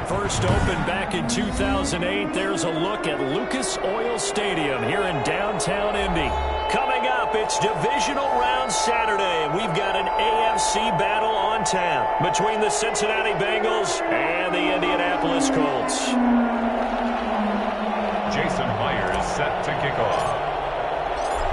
first opened back in 2008. There's a look at Lucas Oil Stadium here in downtown Indy. Coming up, it's Divisional Round Saturday, and we've got an AFC battle on tap between the Cincinnati Bengals and the Indianapolis Colts. Jason Myers set to kick off.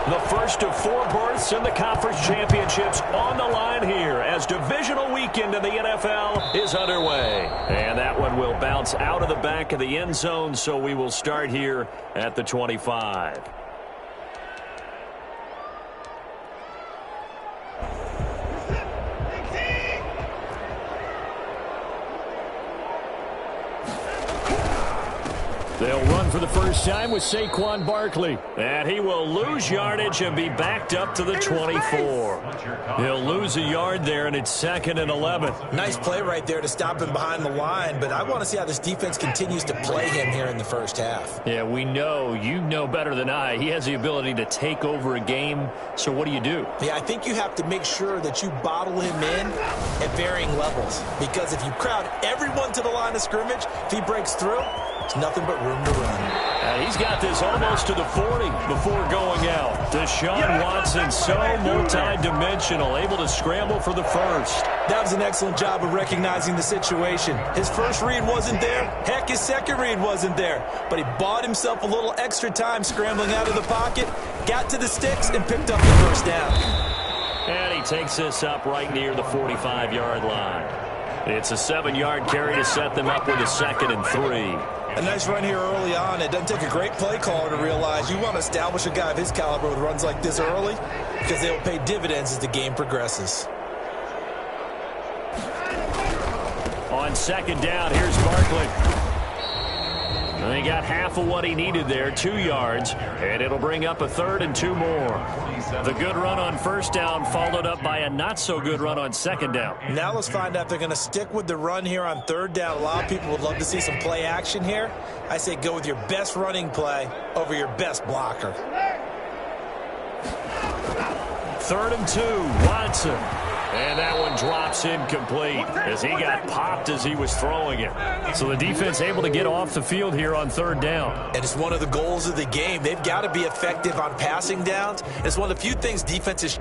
The first of 4 berths in the conference championships on the line here as divisional weekend in the NFL is underway. And that one will bounce out of the back of the end zone, so we will start here at the 25. They'll run for the first time with Saquon Barkley. And he will lose yardage and be backed up to the 24. He'll lose a yard there, and it's 2nd and 11. Nice play right there to stop him behind the line, but I want to see how this defense continues to play him here in the first half. Yeah, we know. You know better than I. He has the ability to take over a game. So what do you do? Yeah, I think you have to make sure that you bottle him in at varying levels. Because if you crowd everyone to the line of scrimmage, if he breaks through, it's nothing but room to run. And he's got this almost to the 40 before going out. Deshaun Watson, so multi-dimensional, able to scramble for the first. That was an excellent job of recognizing the situation. His first read wasn't there. Heck, his second read wasn't there. But he bought himself a little extra time scrambling out of the pocket, got to the sticks, and picked up the first down. And he takes this up right near the 45-yard line. It's a 7-yard carry to set them up with a 2nd and 3. A nice run here early on. It doesn't take a great play caller to realize you want to establish a guy of his caliber with runs like this early because they will pay dividends as the game progresses. On 2nd down, here's Barkley. And he got half of what he needed there, 2 yards, and it'll bring up a 3rd and 2 more. The good run on first down followed up by a not-so-good run on 2nd down. Now let's find out if they're going to stick with the run here on 3rd down. A lot of people would love to see some play action here. I say go with your best running play over your best blocker. 3rd and 2, Watson. And that one drops incomplete as he got popped as he was throwing it. So the defense able to get off the field here on 3rd down. And it's one of the goals of the game. They've got to be effective on passing downs. It's one of the few things defenses...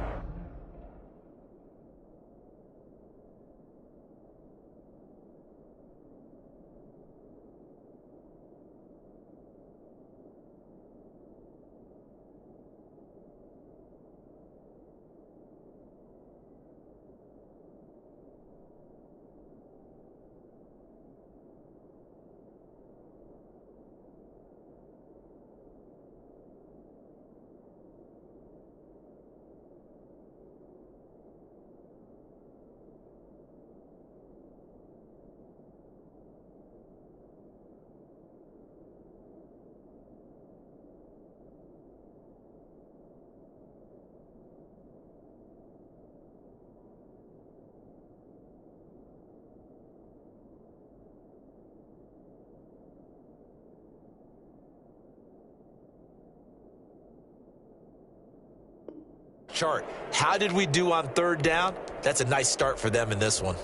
chart. How did we do on 3rd down? That's a nice start for them in this one.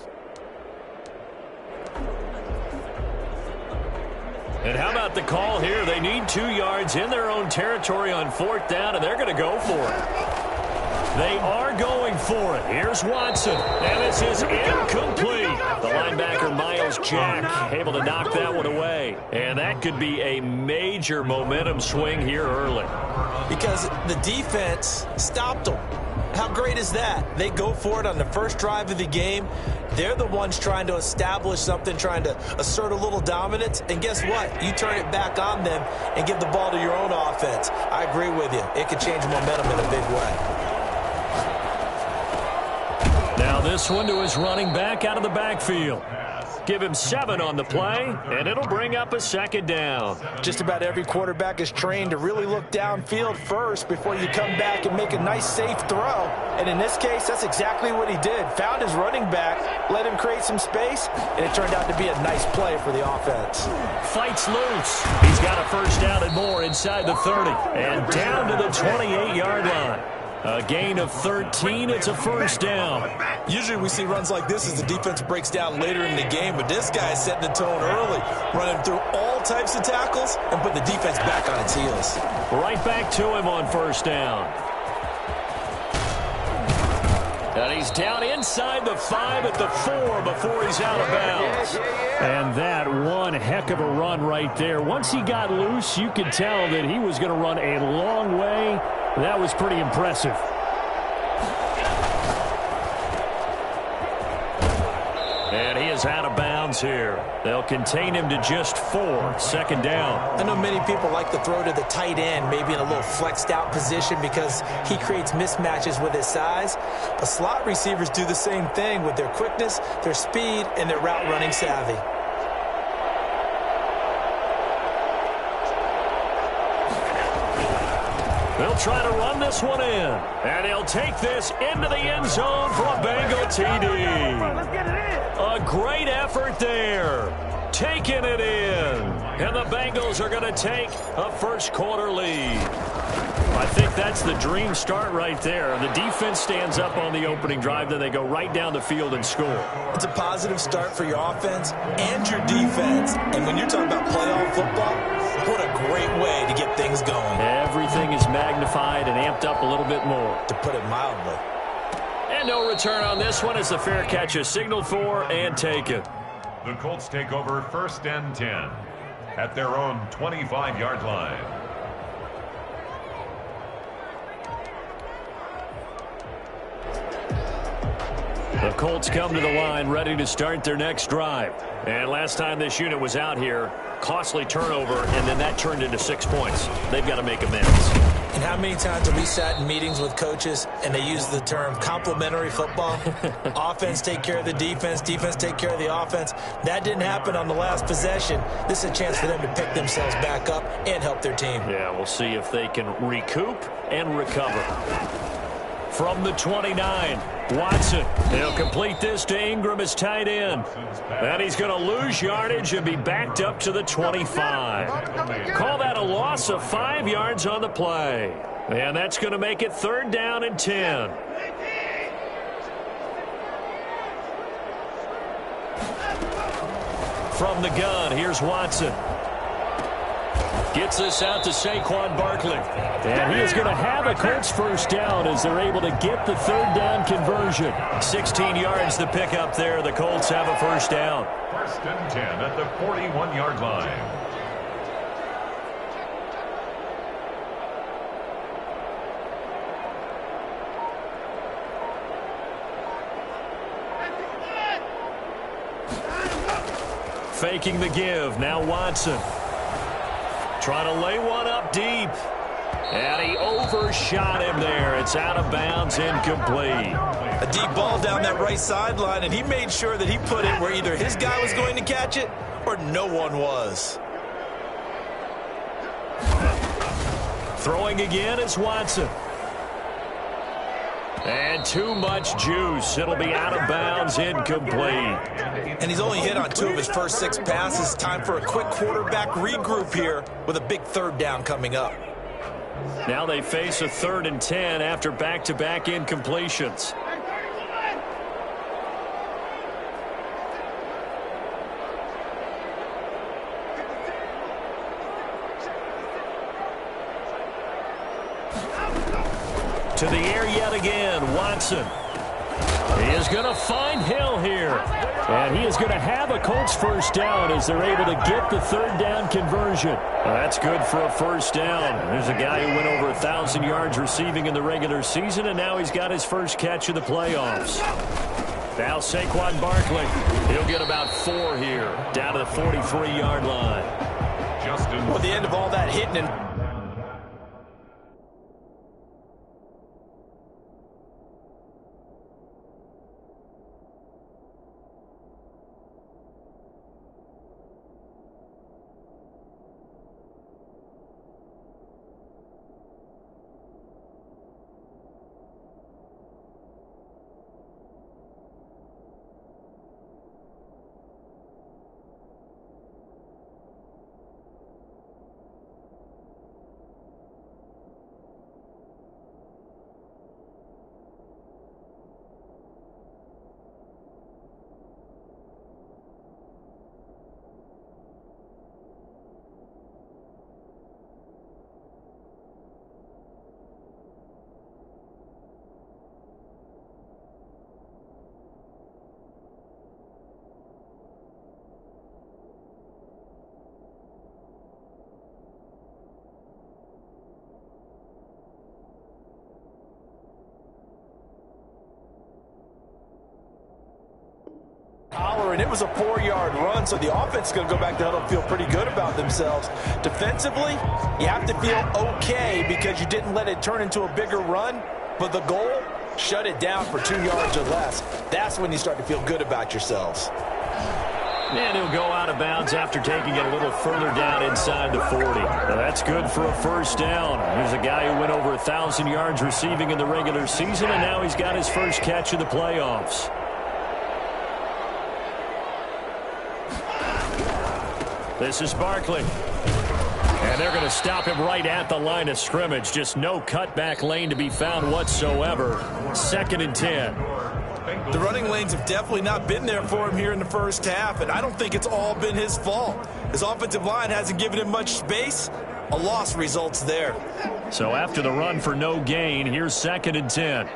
And how about the call here? They need 2 yards in their own territory on 4th down, and they're going to go for it. They are going for it. Here's Watson, and this is incomplete. The linebacker, Miles Jack, able to knock that one away. And that could be a major momentum swing here early. Because the defense stopped them. How great is that? They go for it on the first drive of the game. They're the ones trying to establish something, trying to assert a little dominance. And guess what? You turn it back on them and give the ball to your own offense. I agree with you. It could change momentum in a big way. Now this one to his running back out of the backfield. Give him 7 on the play, and it'll bring up a 2nd down. Just about every quarterback is trained to really look downfield first before you come back and make a nice, safe throw. And in this case, that's exactly what he did. Found his running back, let him create some space, and it turned out to be a nice play for the offense. Fights loose. He's got a first down and more inside the 30, and down to the 28-yard line. A gain of 13. It's a first down. Usually we see runs like this as the defense breaks down later in the game, but this guy is setting the tone early, running through all types of tackles and put the defense back on its heels. Right back to him on first down. And he's down inside the 5 at the 4 before he's out of bounds. And that one heck of a run right there. Once he got loose, you could tell that he was going to run a long way. That was pretty impressive. And he is out of bounds here. They'll contain him to just 4. Second down. I know many people like to throw to the tight end, maybe in a little flexed out position because he creates mismatches with his size. But slot receivers do the same thing with their quickness, their speed, and their route running savvy. They'll try to run this one in. And he'll take this into the end zone for a Bengal TD. A great effort there. Taking it in. And the Bengals are going to take a first quarter lead. I think that's the dream start right there. The defense stands up on the opening drive, then they go right down the field and score. It's a positive start for your offense and your defense. And when you're talking about playoff football, what a great way to get things going. Everything is magnified and amped up a little bit more. To put it mildly. And no return on this one as the fair catch is signaled for and taken. The Colts take over 1st and 10 at their own 25-yard line. The Colts come to the line ready to start their next drive. And last time this unit was out here, costly turnover, and then that turned into 6 points. They've got to make amends. And how many times have we sat in meetings with coaches and they use the term complementary football? Offense take care of the defense, defense take care of the offense. That didn't happen on the last possession. This is a chance for them to pick themselves back up and help their team. Yeah, we'll see if they can recoup and recover. From the 29, Watson. He'll complete this to Ingram as tight end. And he's going to lose yardage and be backed up to the 25. Call that a loss of 5 yards on the play. And that's going to make it 3rd down and 10. From the gun, here's Watson. Gets this out to Saquon Barkley. And he is going to have a Colts first down as they're able to get the 3rd down conversion. 16 yards to pick up there. The Colts have a first down. 1st and 10 at the 41-yard line. Faking the give. Now Watson. Trying to lay one up deep. And he overshot him there. It's out of bounds, incomplete. A deep ball down that right sideline, and he made sure that he put it where either his guy was going to catch it or no one was. Throwing again is Watson. And too much juice. It'll be out of bounds, incomplete. And he's only hit on 2 of his first 6 passes. Time for a quick quarterback regroup here with a big 3rd down coming up. Now they face a 3rd and 10 after back-to-back incompletions. To the air yet again, Watson. He is going to find Hill here. And he is going to have a Colts first down as they're able to get the 3rd down conversion. That's good for a first down. There's a guy who went over 1,000 yards receiving in the regular season, and now he's got his first catch of the playoffs. Now Saquon Barkley. He'll get about 4 here, down to the 43-yard line. Well, at the end of all that hitting and shoulder, and it was a 4-yard run, so the offense is going to go back to huddle and feel pretty good about themselves. Defensively, you have to feel okay because you didn't let it turn into a bigger run, but the goal, shut it down for 2 yards or less. That's when you start to feel good about yourselves. And he'll go out of bounds after taking it a little further down inside the 40. Now that's good for a first down. Here's a guy who went over 1,000 yards receiving in the regular season, and now he's got his first catch of the playoffs. This is Barkley. And they're going to stop him right at the line of scrimmage. Just no cutback lane to be found whatsoever. 2nd and 10. The running lanes have definitely not been there for him here in the first half, and I don't think it's all been his fault. His offensive line hasn't given him much space. A loss results there. So after the run for no gain, here's 2nd and 10.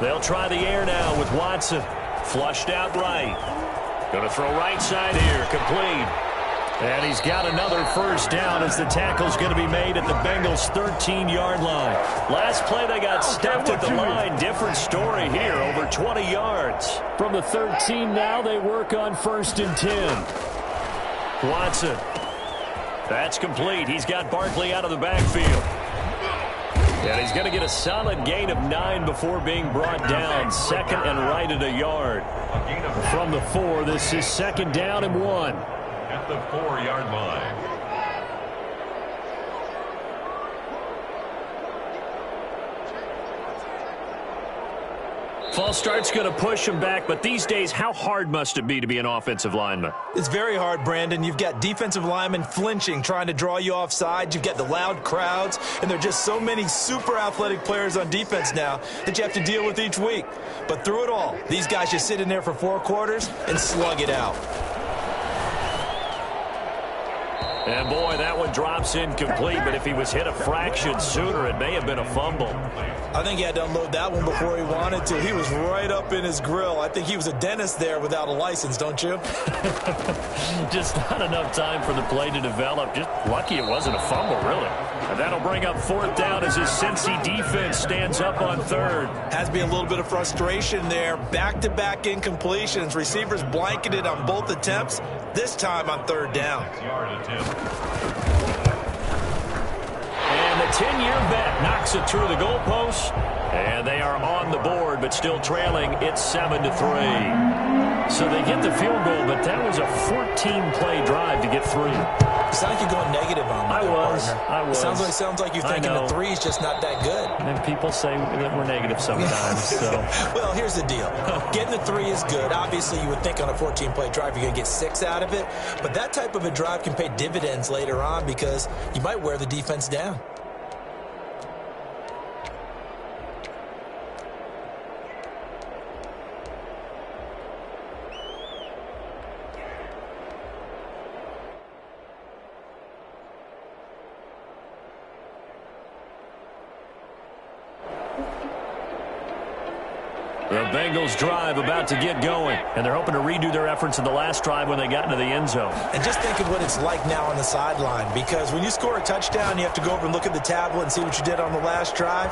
They'll try the air now with Watson. Flushed out right. Going to throw right side here. Complete. And he's got another first down as the tackle's going to be made at the Bengals' 13-yard line. Last play, they got stuffed at the line. Different story here, over 20 yards. From the 13 now, they work on 1st and 10. Watson. That's complete. He's got Barkley out of the backfield. And he's going to get a solid gain of 9 before being brought down. 2nd and right at a yard. From the 4, this is 2nd down and 1. At the 4-yard line. False start's going to push him back, but these days, how hard must it be to be an offensive lineman? It's very hard, Brandon. You've got defensive linemen flinching, trying to draw you off sides. You've got the loud crowds, and there are just so many super athletic players on defense now that you have to deal with each week. But through it all, these guys just sit in there for 4 quarters and slug it out. And boy, that one drops incomplete, but if he was hit a fraction sooner, it may have been a fumble. I think he had to unload that one before he wanted to. He was right up in his grill. I think he was a dentist there without a license, don't you? Just not enough time for the play to develop. Just lucky it wasn't a fumble, really. And that'll bring up 4th down as his Cincy defense stands up on 3rd. Has to be a little bit of frustration there. Back-to-back incompletions. Receivers blanketed on both attempts, this time on 3rd down. And the 10-year vet knocks it through the goalpost. And they are on the board, but still trailing. It's 7-3. So they get the field goal, but that was a 14-play drive to get 3. It's like you're going negative on me. I was. Sounds like you're thinking the 3 is just not that good. And people say that we're negative sometimes. So. Well, here's the deal. Getting the 3 is good. Obviously, you would think on a 14-play drive you're going to get 6 out of it. But that type of a drive can pay dividends later on because you might wear the defense down. The Bengals drive about to get going, and they're hoping to redo their efforts in the last drive when they got into the end zone. And just think of what it's like now on the sideline, because when you score a touchdown, you have to go over and look at the tablet and see what you did on the last drive.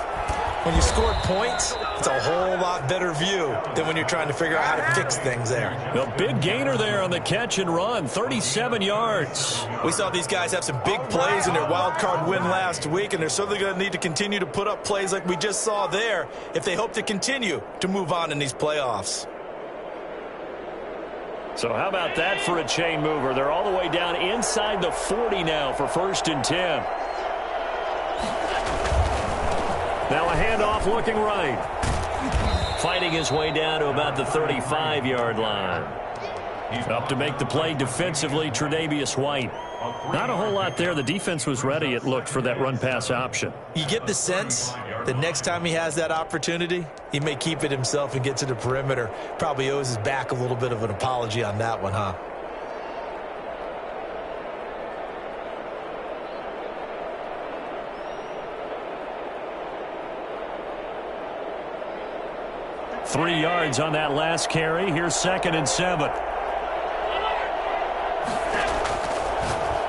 When you scored points, it's a whole lot better view than when you're trying to figure out how to fix things there. The big gainer there on the catch and run, 37 yards. We saw these guys have some big plays in their wild card win last week, and they're certainly going to need to continue to put up plays like we just saw there if they hope to continue to move on in these playoffs. So how about that for a chain mover? They're all the way down inside the 40 now for 1st and 10. Now a handoff looking right. Fighting his way down to about the 35-yard line. Up to make the play defensively, Tre'Davious White. Not a whole lot there. The defense was ready, it looked, for that run-pass option. You get the sense that next time he has that opportunity, he may keep it himself and get to the perimeter. Probably owes his back a little bit of an apology on that one, huh? Three yards on that last carry. Here's 2nd and 7.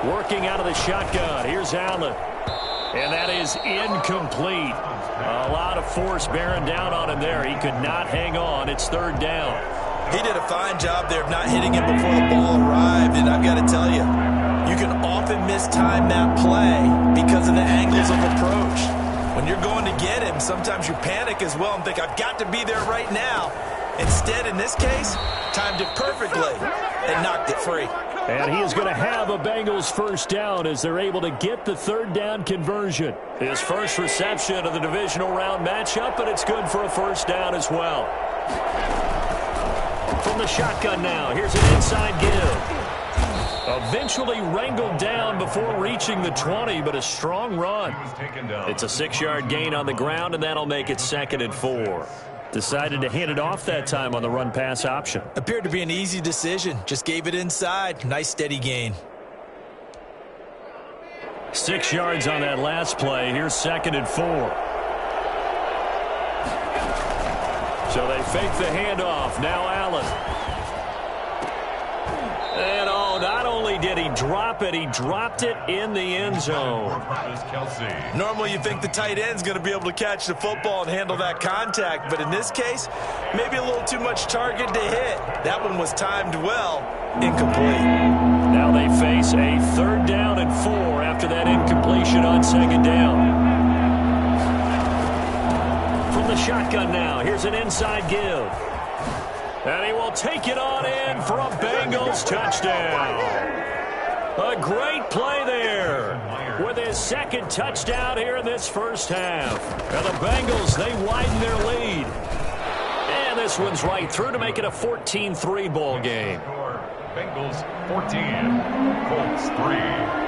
Working out of the shotgun. Here's Allen. And that is incomplete. A lot of force bearing down on him there. He could not hang on. It's third down. He did a fine job there of not hitting him before the ball arrived. And I've got to tell you, you can often mistime that play because of the angles of approach. When you're going to get him, sometimes you panic as well and think, I've got to be there right now. Instead, in this case, timed it perfectly and knocked it free. And he is going to have a Bengals first down as they're able to get the third down conversion. His first reception of the divisional round matchup, and it's good for a first down as well. From the shotgun now, here's an inside give. Eventually wrangled down before reaching the 20, but a strong run. It's a 6-yard gain on the ground, and that'll make it 2nd and 4. Decided to hand it off that time on the run-pass option. Appeared to be an easy decision. Just gave it inside. Nice steady gain. 6 yards on that last play. Here's 2nd and 4. So they fake the handoff. Now Allen. And not only did he drop it, he dropped it in the end zone. Normally you think the tight end's going to be able to catch the football and handle that contact, but in this case, maybe a little too much target to hit. That one was timed well, incomplete. Now they face a 3rd down and 4 after that incompletion on 2nd down. From the shotgun now, here's an inside give. And he will take it on in for a Bengals touchdown. A great play there with his 2nd touchdown here in this first half. And the Bengals, they widen their lead. And this one's right through to make it a 14-3 ball game. Bengals 14, Colts 3.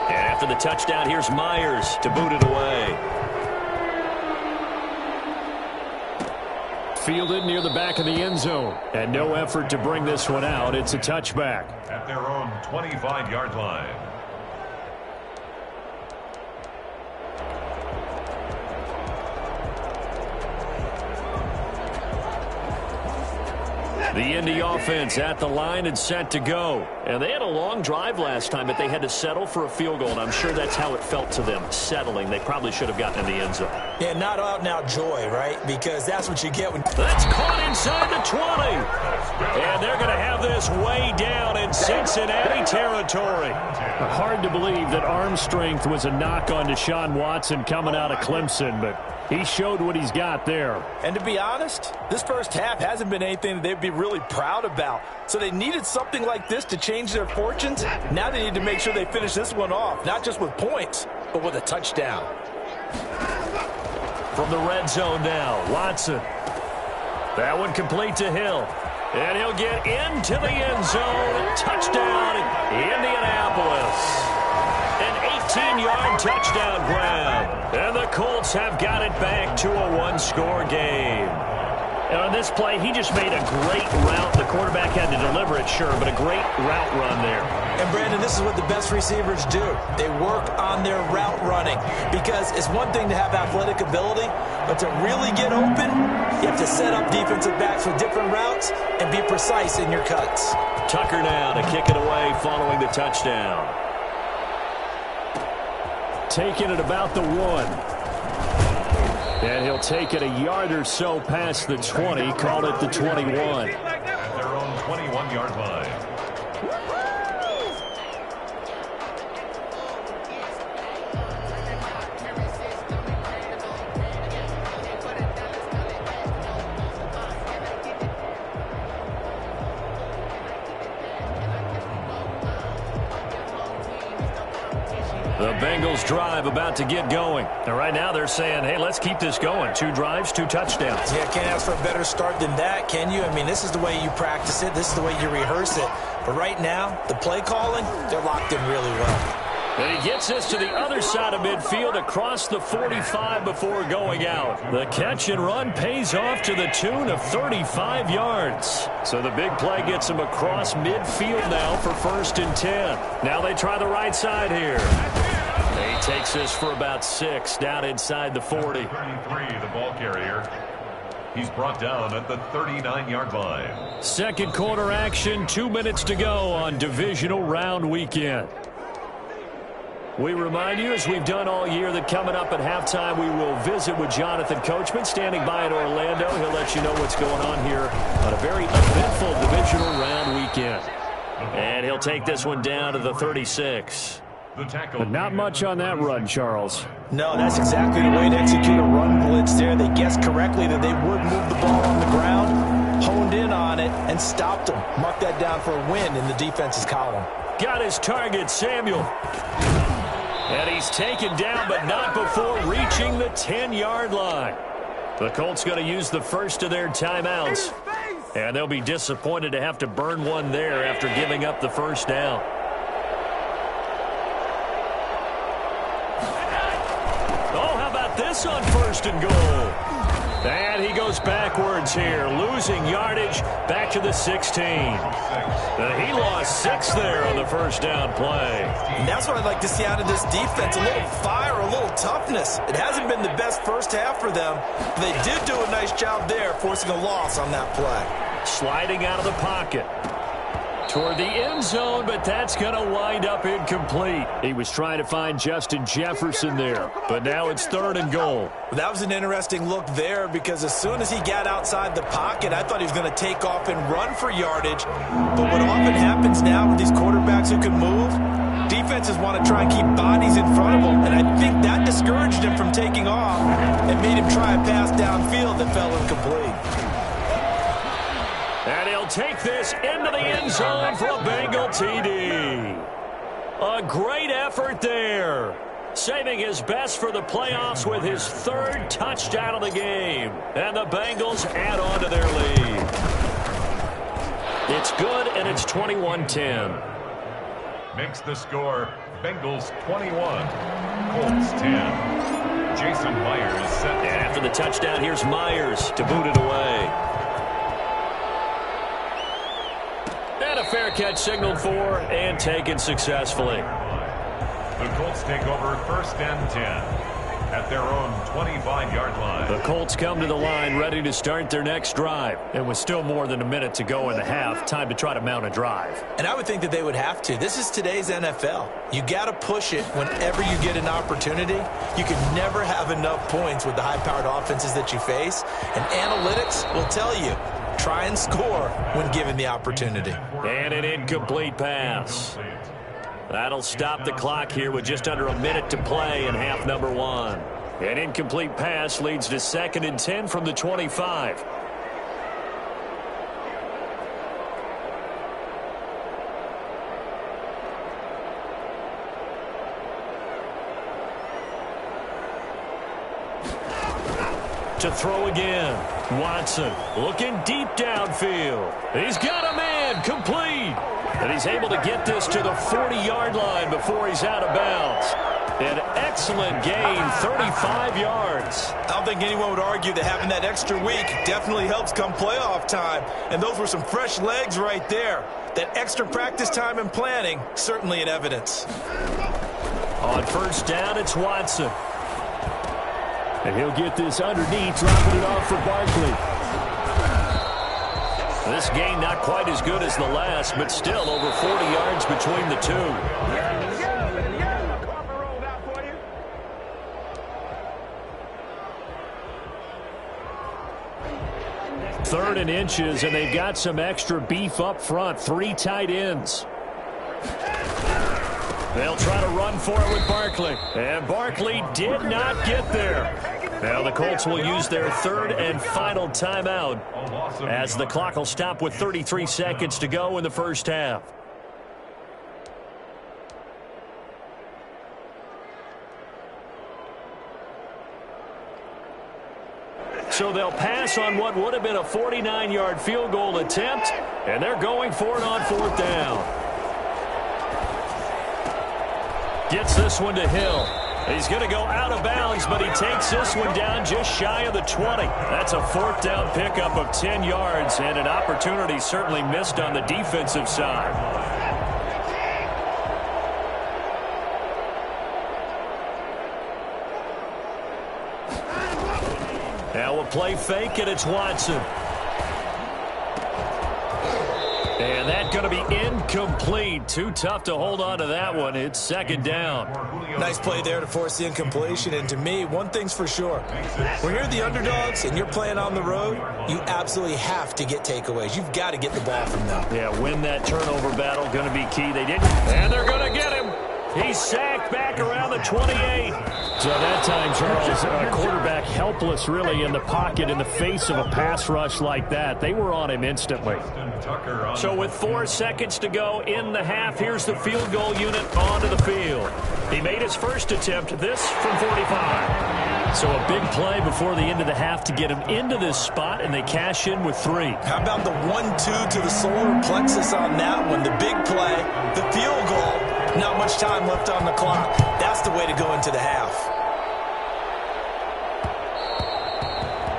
After the touchdown, here's Myers to boot it away. Fielded near the back of the end zone. And no effort to bring this one out. It's a touchback. At their own 25-yard line. The Indy offense at the line and set to go. And they had a long drive last time, but they had to settle for a field goal, and I'm sure that's how it felt to them, settling. They probably should have gotten in the end zone. Yeah, not out-and-out joy, right? Because that's what you get when... That's caught inside the 20. And they're going to have this way down in Cincinnati territory. Hard to believe that arm strength was a knock on Deshaun Watson coming out of Clemson, but he showed what he's got there. And to be honest, this first half hasn't been anything that they'd be really proud about. So they needed something like this to change their fortunes. Now they need to make sure they finish this one off, not just with points, but with a touchdown. From the red zone now, Watson. That one complete to Hill. And he'll get into the end zone. Touchdown, Indianapolis. An 18-yard touchdown grab. And the Colts have got it back to a one-score game. And on this play, he just made a great route. The quarterback had to deliver it, sure, but a great route run there. And, Brandon, this is what the best receivers do. They work on their route running because it's one thing to have athletic ability, but to really get open, you have to set up defensive backs with different routes and be precise in your cuts. Tucker now to kick it away following the touchdown. Taking it about the 1. And he'll take it a yard or so past the 20, call it the 21. At their own 21-yard line. The Bengals drive about to get going. And right now they're saying, hey, let's keep this going. 2 drives, 2 touchdowns. Yeah, can't ask for a better start than that, can you? I mean, this is the way you practice it. This is the way you rehearse it. But right now, the play calling, they're locked in really well. And he gets us to the other side of midfield across the 45 before going out. The catch and run pays off to the tune of 35 yards. So the big play gets him across midfield now for 1st and 10. Now they try the right side here. He takes this for about 6 down inside the 40. 33, the ball carrier. He's brought down at the 39-yard line. Second quarter action, 2 minutes to go on divisional round weekend. We remind you, as we've done all year, that coming up at halftime, we will visit with Jonathan Coachman standing by in Orlando. He'll let you know what's going on here on a very eventful divisional round weekend. And he'll take this one down to the 36. But not much on that run, Charles. No, that's exactly the way to execute a run blitz there. They guessed correctly that they would move the ball on the ground, honed in on it, and stopped them. Mark that down for a win in the defense's column. Got his target, Samuel. And he's taken down, but not before reaching the 10-yard line. The Colts going to use the first of their timeouts. And they'll be disappointed to have to burn one there after giving up the first down. Oh, how about this on first and goal? And he goes backwards here, losing yardage back to the 16. He lost 6 there on the first down play. And that's what I'd like to see out of this defense, a little fire, a little toughness. It hasn't been the best first half for them, but they did do a nice job there, forcing a loss on that play. Sliding out of the pocket toward the end zone, but that's going to wind up incomplete. He was trying to find Justin Jefferson there, but now it's third and goal. That was an interesting look there, because as soon as he got outside the pocket, I thought he was going to take off and run for yardage. But what often happens now with these quarterbacks who can move, defenses want to try and keep bodies in front of them, and I think that discouraged him from taking off and made him try a pass downfield that fell incomplete. And he'll take this into the end zone for a Bengal TD. A great effort there. Saving his best for the playoffs with his third touchdown of the game. And the Bengals add on to their lead. It's good, and it's 21-10. Makes the score Bengals 21, Colts 10. Jason Myers set. And after the touchdown, here's Myers to boot it away. And a fair catch signaled for and taken successfully. The Colts take over first and 10 at their own 25-yard line. The Colts come to the line ready to start their next drive. And with still more than a minute to go in the half, time to try to mount a drive. And I would think that they would have to. This is today's NFL. You got to push it whenever you get an opportunity. You can never have enough points with the high-powered offenses that you face. And analytics will tell you, try and score when given the opportunity. And an incomplete pass. That'll stop the clock here with just under a minute to play in half number 1. An incomplete pass leads to 2nd and 10 from the 25. To throw again. Watson looking deep downfield. He's got a man, complete. And he's able to get this to the 40-yard line before he's out of bounds. An excellent gain, 35 yards. I don't think anyone would argue that having that extra week definitely helps come playoff time. And those were some fresh legs right there. That extra practice time and planning, certainly in evidence. On first down, it's Watson. And he'll get this underneath, dropping it off for Barkley. This game not quite as good as the last, but still over 40 yards between the two. Third and inches, and they've got some extra beef up front. 3 tight ends. They'll try to run for it with Barkley. And Barkley did not get there. Now the Colts will use their third and final timeout as the clock will stop with 33 seconds to go in the first half. So they'll pass on what would have been a 49-yard field goal attempt, and they're going for it on 4th down. Gets this one to Hill. He's going to go out of bounds, but he takes this one down just shy of the 20. That's a 4th down pickup of 10 yards, and an opportunity certainly missed on the defensive side. Now we'll play fake, and it's Watson. And that's going to be incomplete. Too tough to hold on to that one. It's second down. Nice play there to force the incompletion. And to me, one thing's for sure. When you're the underdogs and you're playing on the road, you absolutely have to get takeaways. You've got to get the ball from them. Yeah, win that turnover battle. Going to be key. They didn't. And they're going to get him. He's sacked back around the 28. So that time, Charles, a quarterback helpless really in the pocket in the face of a pass rush like that. They were on him instantly. So with 4 seconds to go in the half, here's the field goal unit onto the field. He made his first attempt, this from 45. So a big play before the end of the half to get him into this spot, and they cash in with 3. How about the 1-2 to the solar plexus on that one? The big play, the field goal. Not much time left on the clock. That's the way to go into the half.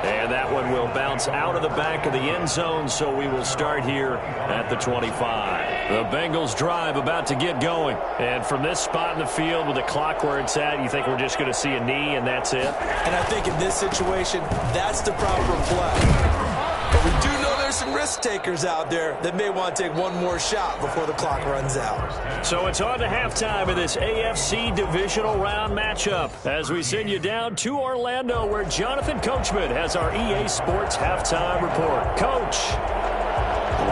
And that one will bounce out of the back of the end zone, so we will start here at the 25. The Bengals drive about to get going. And from this spot in the field with the clock where it's at, you think we're just going to see a knee and that's it? And I think in this situation, that's the proper play. But we do know there's some risk takers out there that may want to take one more shot before the clock runs out. So it's on to halftime of this AFC divisional round matchup as we send you down to Orlando where Jonathan Coachman has our EA Sports halftime report. Coach,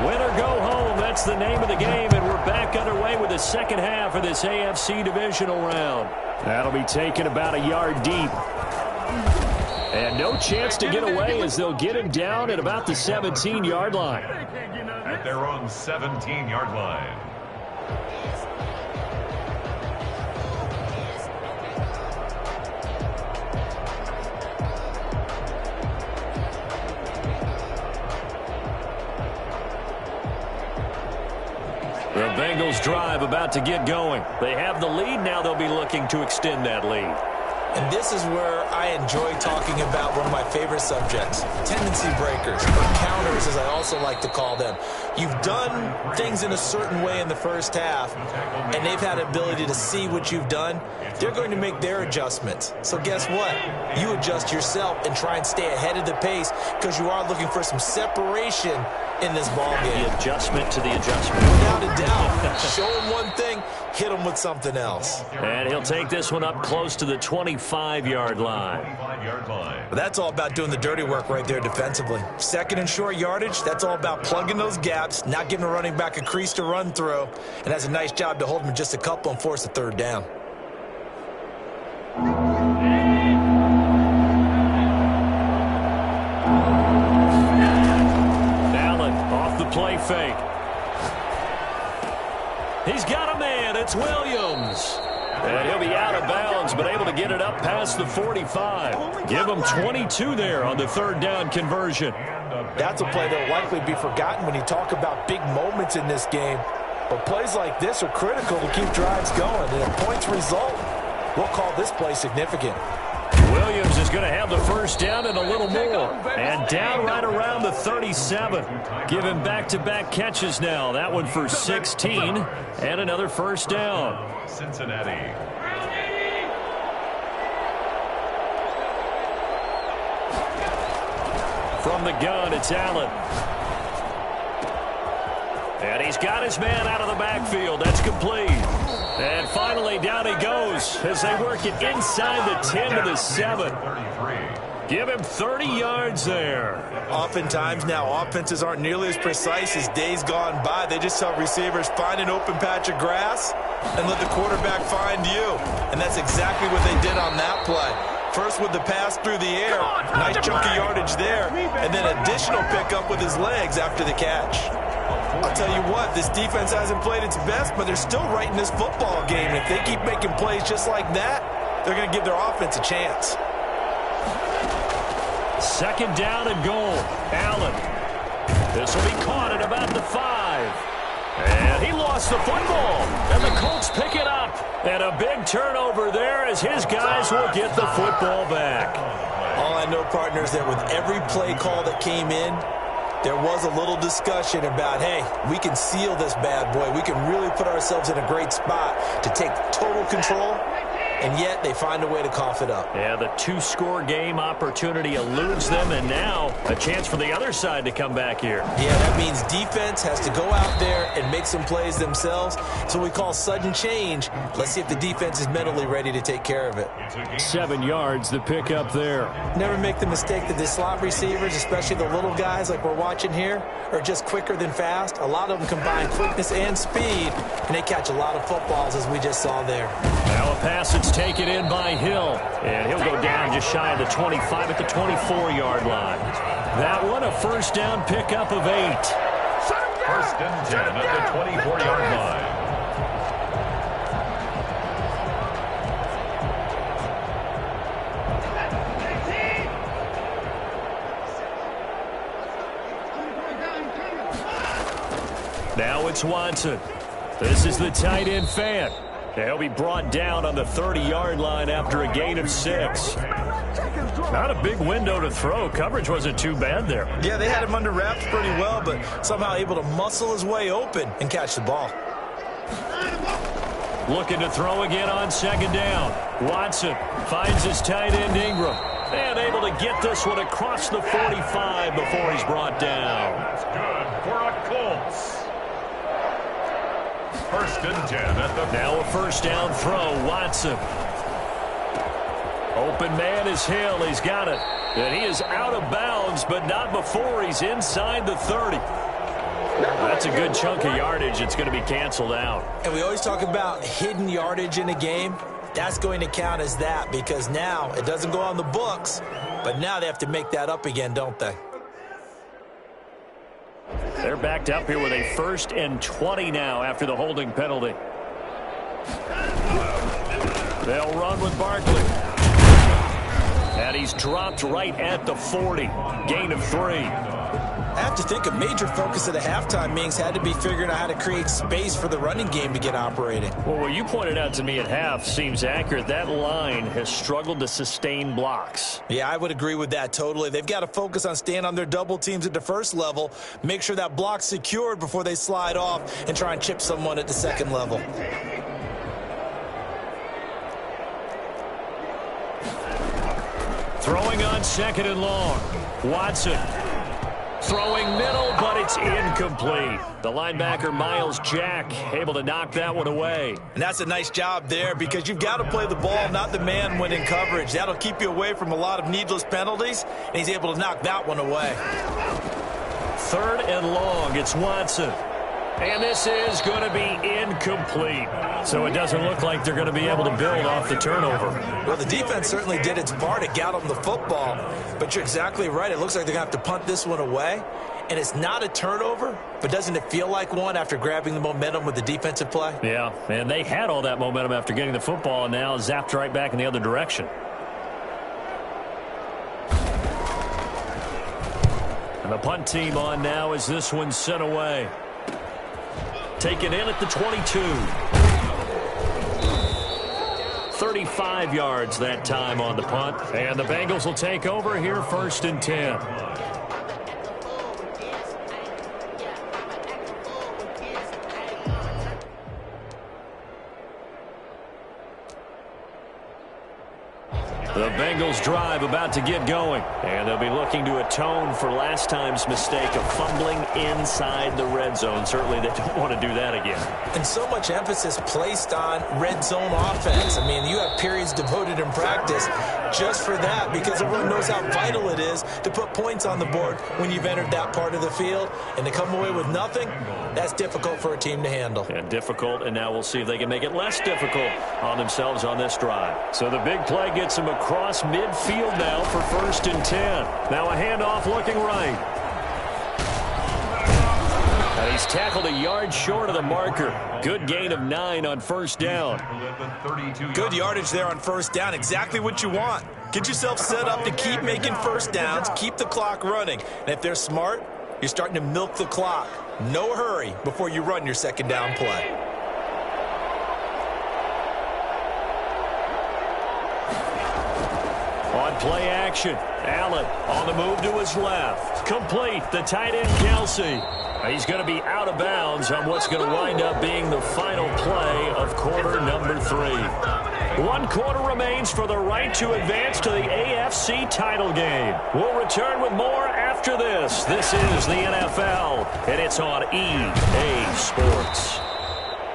win or go home, that's the name of the game, and we're back underway with the second half of this AFC divisional round. That'll be taken about a yard deep. And no chance to get away as they'll get him down at about the 17-yard line. At their own 17-yard line. The Bengals drive about to get going. They have the lead. Now they'll be looking to extend that lead. And this is where I enjoy talking about one of my favorite subjects, tendency breakers, or counters as I also like to call them. You've done things in a certain way in the first half, and they've had the ability to see what you've done. They're going to make their adjustments. So guess what? You adjust yourself and try and stay ahead of the pace because you are looking for some separation in this ball game. The adjustment to the adjustment. Without a doubt. Show them one thing, hit them with something else. And he'll take this one up close to the 25-yard line. But that's all about doing the dirty work right there defensively. Second and short yardage, that's all about plugging those gaps, not giving a running back a crease to run through, and that's a nice job to hold him just a couple and force a third down. Allen off the play fake. He's got a man. It's Williams. And he'll be out of bounds, but able to get it up past the 45. Give him 22 there on the third down conversion. That's a play that will likely be forgotten when you talk about big moments in this game. But plays like this are critical to keep drives going. And if points result, we'll call this play significant. Williams is going to have the first down and a little more. And down right around the 37. Give him back-to-back catches now. That one for 16 and another first down. Cincinnati. From the gun, it's Allen. And he's got his man out of the backfield. That's complete. And finally, down he goes as they work it inside the 10 to the 7. Give him 30 yards there. Oftentimes now, offenses aren't nearly as precise as days gone by. They just tell receivers, find an open patch of grass and let the quarterback find you. And that's exactly what they did on that play. First with the pass through the air, nice chunk of yardage there, and then additional pickup with his legs after the catch. I'll tell you what, this defense hasn't played its best, but they're still right in this football game. If they keep making plays just like that, they're going to give their offense a chance. Second down and goal. Allen. This will be caught at about the 5. And he lost the football. And the Colts pick it up. And a big turnover there as his guys will get the football back. All I know, partners, that with every play call that came in, there was a little discussion about, hey, we can seal this bad boy. We can really put ourselves in a great spot to take total control. and yet they find a way to cough it up. Yeah, the two-score game opportunity eludes them, and now a chance for the other side to come back here. Yeah, that means defense has to go out there and make some plays themselves. So we call sudden change. Let's see if the defense is mentally ready to take care of it. 7 yards, the pickup there. Never make the mistake that the slot receivers, especially the little guys like we're watching here, are just quicker than fast. A lot of them combine quickness and speed, and they catch a lot of footballs, as we just saw there. Now a pass that's taken in by Hill, and he'll go down just shy of the 25 at the 24-yard line. That one a first down pickup of 8. First and 10 at the 24-yard line. Now it's Watson. This is the tight end fan. He'll be brought down on the 30-yard line after a gain of 6. Not a big window to throw. Coverage wasn't too bad there. Yeah, they had him under wraps pretty well, but somehow able to muscle his way open and catch the ball. Looking to throw again on second down. Watson finds his tight end Ingram. And able to get this one across the 45 before he's brought down. That's good for a Colts. First and 10 at the... Now a first down throw, Watson. Open man is Hill. He's got it. And he is out of bounds, but not before he's inside the 30. That's a good chunk of yardage. It's going to be canceled out. And we always talk about hidden yardage in a game. That's going to count as that because now it doesn't go on the books, but now they have to make that up again, don't they? They're backed up here with a first and 20 now after the holding penalty. They'll run with Barkley. And he's dropped right at the 40. Gain of 3. I have to think a major focus of the halftime meetings had to be figuring out how to create space for the running game to get operating. Well, what you pointed out to me at half seems accurate. That line has struggled to sustain blocks. Yeah, I would agree with that totally. They've got to focus on staying on their double teams at the first level, make sure that block's secured before they slide off and try and chip someone at the second level. Throwing on second and long. Watson. Throwing middle, but it's incomplete. The linebacker, Miles Jack, able to knock that one away. And that's a nice job there because you've got to play the ball, not the man when in coverage. That'll keep you away from a lot of needless penalties, and he's able to knock that one away. Third and long, it's Watson. And this is going to be incomplete. So it doesn't look like they're going to be able to build off the turnover. Well, the defense certainly did its part. It got them the football. But you're exactly right. It looks like they're going to have to punt this one away. And it's not a turnover, but doesn't it feel like one after grabbing the momentum with the defensive play? Yeah, and they had all that momentum after getting the football and now zapped right back in the other direction. And the punt team on now as this one's sent away. Taken in at the 22. 35 yards that time on the punt. And the Bengals will take over here first and 10. The Bengals drive about to get going. And they'll be looking to atone for last time's mistake of fumbling inside the red zone. Certainly they don't want to do that again. And so much emphasis placed on red zone offense. I mean, you have periods devoted in practice just for that because everyone knows how vital it is to put points on the board when you've entered that part of the field. And to come away with nothing, that's difficult for a team to handle. And difficult, and now we'll see if they can make it less difficult on themselves on this drive. So the big play gets them across midfield now for first and 10. Now a handoff looking right. And he's tackled a yard short of the marker. Good gain of 9 on first down. Good yardage there on first down. Exactly what you want. Get yourself set up to keep making first downs, keep the clock running. And if they're smart, you're starting to milk the clock. No hurry before you run your second down play. On play action, Allen on the move to his left. Complete, the tight end Kelsey. He's going to be out of bounds on what's going to wind up being the final play of quarter number 3. 1 quarter remains for the right to advance to the AFC title game. We'll return with more after this. This is the NFL, and it's on EA Sports.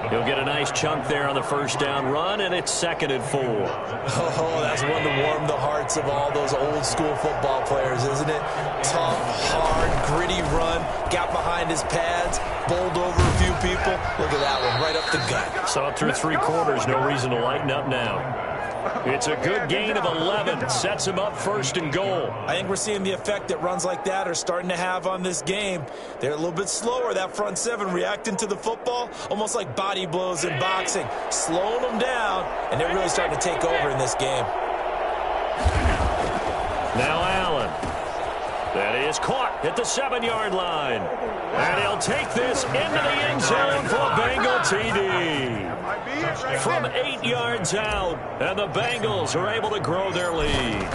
He'll get a nice chunk there on the first down run, and it's 2nd and 4. Oh, that's one to warm the hearts of all those old-school football players, isn't it? Tough, hard, gritty run, got behind his pads, bowled over a few people. Look at that one, right up the gut. Saw through 3 quarters, no reason to lighten up now. It's a good gain of 11. Sets him up 1st and goal. I think we're seeing the effect that runs like that are starting to have on this game. They're a little bit slower, that front 7, reacting to the football, almost like body blows in boxing, slowing them down, and they're really starting to take over in this game. Now Allen. That is caught at the 7-yard line. And he'll take this into the end zone for a Bengal TD. From 8 yards out, and the Bengals are able to grow their lead.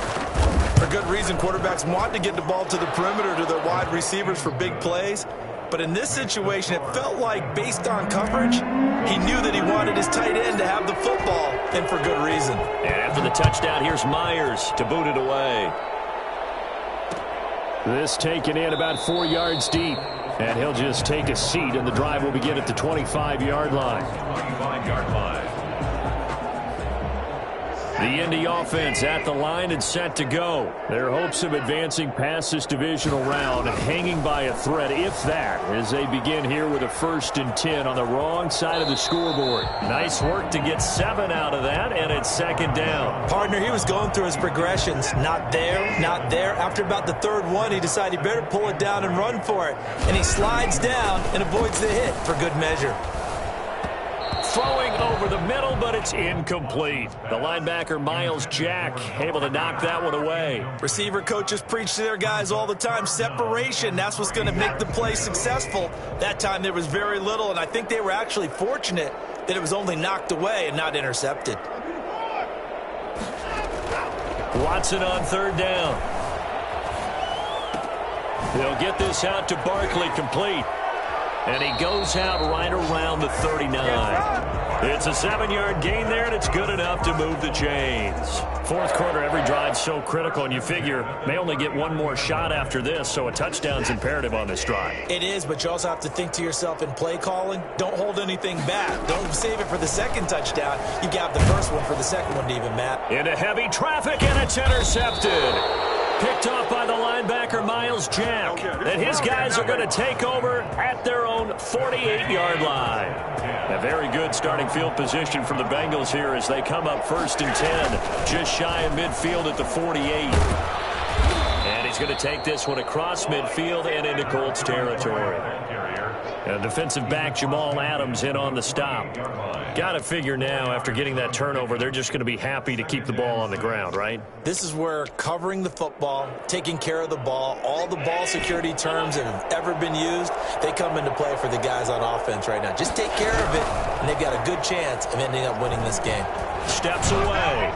For good reason, quarterbacks want to get the ball to the perimeter to their wide receivers for big plays. But in this situation, it felt like, based on coverage, he knew that he wanted his tight end to have the football, and for good reason. And after the touchdown, here's Myers to boot it away. This taken in about 4 yards deep. And he'll just take a seat, and the drive will begin at the 25-yard line. 25-yard line. The Indy offense at the line and set to go. Their hopes of advancing past this divisional round hanging by a thread, if that, as they begin here with a 1st and 10 on the wrong side of the scoreboard. Nice work to get 7 out of that, and it's 2nd down. Partner, he was going through his progressions. Not there, not there. After about the 3rd one, he decided he better pull it down and run for it. And he slides down and avoids the hit for good measure. Throwing over the middle, but it's incomplete. The linebacker, Miles Jack, able to knock that one away. Receiver coaches preach to their guys all the time. Separation, that's what's going to make the play successful. That time there was very little, and I think they were actually fortunate that it was only knocked away and not intercepted. Watson on 3rd down. They'll get this out to Barkley, complete. And he goes out right around the 39. It's a 7-yard gain there, and it's good enough to move the chains. 4th quarter, every drive's so critical, and you figure may only get one more shot after this, so a touchdown's imperative on this drive. It is, but you also have to think to yourself in play calling, don't hold anything back. Don't save it for the 2nd touchdown. You got the 1st one for the 2nd one to even matter. Into heavy traffic, and it's intercepted. Picked off by the linebacker, Miles Jack. And his guys are going to take over at their own 48-yard line. A very good starting field position for the Bengals here as they come up 1st and 10, just shy of midfield at the 48. And he's going to take this one across midfield and into Colts territory. And defensive back Jamal Adams in on the stop. Got to figure now, after getting that turnover, they're just going to be happy to keep the ball on the ground, right? This is where covering the football, taking care of the ball, all the ball security terms that have ever been used, they come into play for the guys on offense right now. Just take care of it, and they've got a good chance of ending up winning this game. Steps away.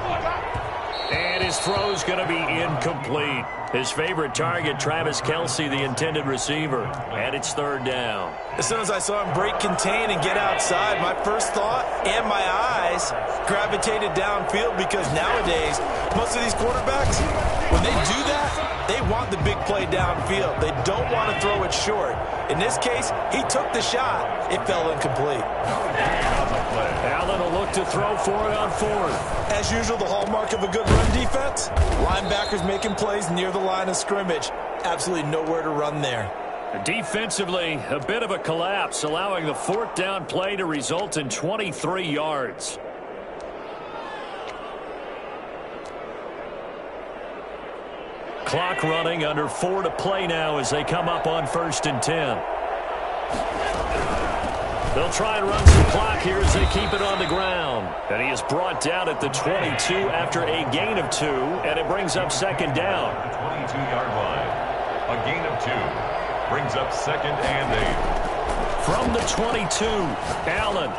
And his throw's going to be incomplete. His favorite target, Travis Kelce, the intended receiver. And it's 3rd down. As soon as I saw him break contain and get outside, my first thought and my eyes gravitated downfield, because nowadays, most of these quarterbacks, when they do that, they want the big play downfield. They don't want to throw it short. In this case, he took the shot. It fell incomplete. Allen will look to throw for it on 4th. As usual, the hallmark of a good run defense, linebackers making plays near the line of scrimmage. Absolutely nowhere to run there. Defensively, a bit of a collapse, allowing the 4th down play to result in 23 yards. Clock running, under 4 to play now as they come up on 1st and 10. They'll try and run some clock here as they keep it on the ground. And he is brought down at the 22 after a gain of 2, and it brings up 2nd down. 22-yard line. A gain of 2 brings up 2nd and 8. From the 22, Allen.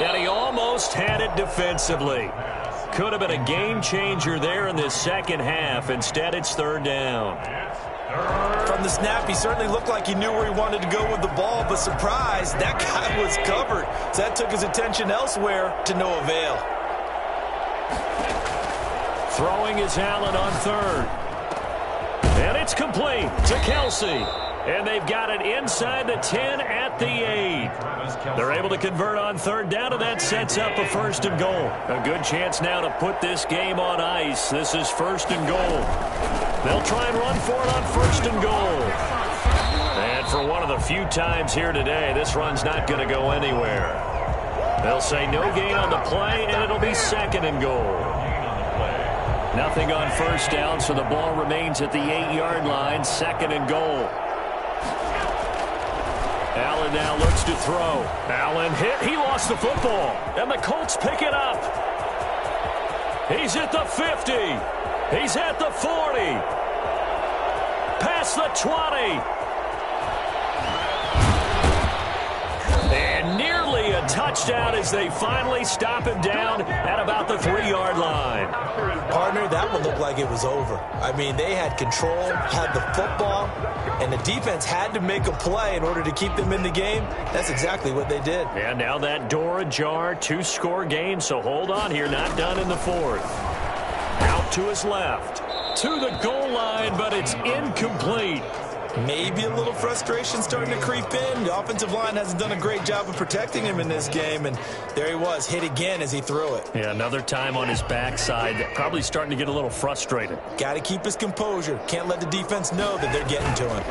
And he almost had it defensively. Could have been a game changer there in this 2nd half. Instead, it's 3rd down. From the snap, he certainly looked like he knew where he wanted to go with the ball, but surprise, that guy was covered. So that took his attention elsewhere to no avail. Throwing is Allen on third. And it's complete to Kelsey. And they've got it inside the 10 at the 8. They're able to convert on third down, and that sets up a 1st and goal. A good chance now to put this game on ice. This is 1st and goal. They'll try and run for it on 1st and goal. And for one of the few times here today, this run's not going to go anywhere. They'll say no gain on the play, and it'll be 2nd and goal. Nothing on 1st down, so the ball remains at the 8-yard line, 2nd and goal. Allen now looks to throw. Allen hit. He lost the football. And the Colts pick it up. He's at the 50. He's at the 40. Past the 20. And nearly a touchdown as they finally stop him down at about the 3-yard line. Partner, that one looked like it was over. I mean, they had control, had the football, and the defense had to make a play in order to keep them in the game. That's exactly what they did. And now that door ajar, 2-score game, so hold on here, not done in the 4th. Out to his left, to the goal line, but it's incomplete. Maybe a little frustration starting to creep in. The offensive line hasn't done a great job of protecting him in this game, and there he was, hit again as he threw it. Yeah, another time on his backside, probably starting to get a little frustrated. Got to keep his composure. Can't let the defense know that they're getting to him.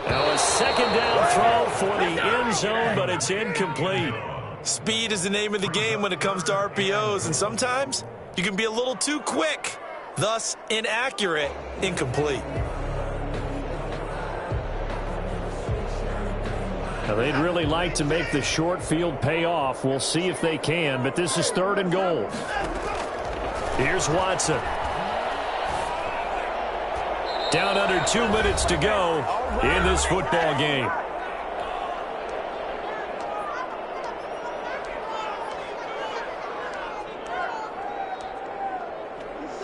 Now a 2nd down throw for the end zone, but it's incomplete. Speed is the name of the game when it comes to RPOs, and sometimes you can be a little too quick, thus inaccurate, incomplete. Now, they'd really like to make the short field pay off. We'll see if they can, but this is 3rd and goal. Here's Watson. Down under 2 minutes to go in this football game.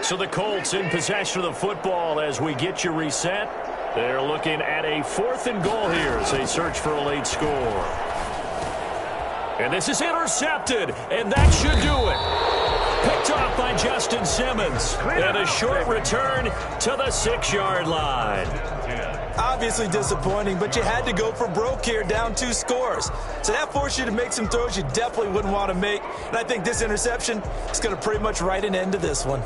So the Colts in possession of the football as we get you reset. They're looking at a 4th and goal here as they search for a late score. And this is intercepted, and that should do it. Picked off by Justin Simmons. And a short return to the 6-yard line. Obviously disappointing, but you had to go for broke here, down 2 scores. So that forced you to make some throws you definitely wouldn't want to make. And I think this interception is going to pretty much write an end to this one.